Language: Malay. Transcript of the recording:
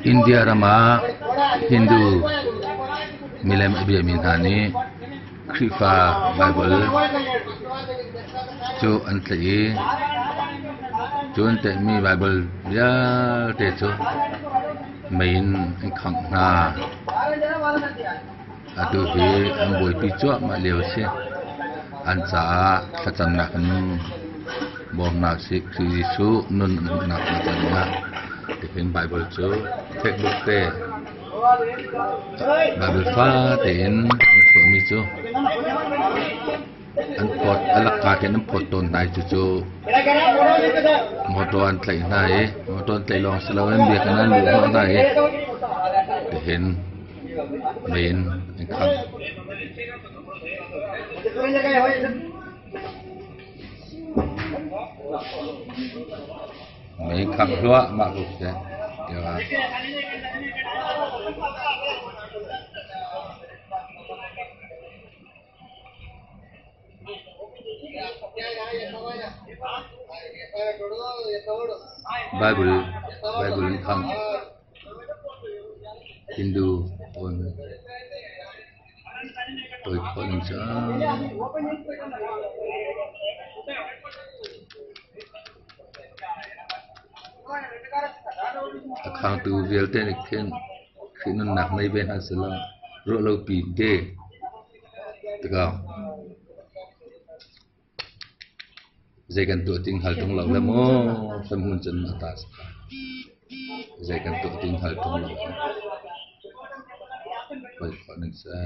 India Rama Hindu Milam Abia Minhani Krifa Bible Chu Antlai Chun Te Mi Bible Ya Te Chu Main Khang Na Atu Hi Amboi Pi Chua Ma Liu Si An Sa Thachan Na Kan Bom Na Si Kri Su Nun Na Thachan Na Tihin Bible Chu Textbook Te Bible Fa Tin Ko Mi Chu An Pot Alak Ka Tin An Pot Ton Nai Chu Chu Moto An Tlai Nai Moto An Tlai Long Salaw An Bia Kan An Lu Ho Nai Tihin Main Khang Main Khang Lua Ma Lu Se Ya Bible Khang Hindu pun tôi pun sa Khang tu vel ten ken khi nó nặng nay bên asala ro lo pi de tega zai kan tu ting hal tung lo la mo sam hun chen atas zai kan tu ting hal tung lo pai pun sa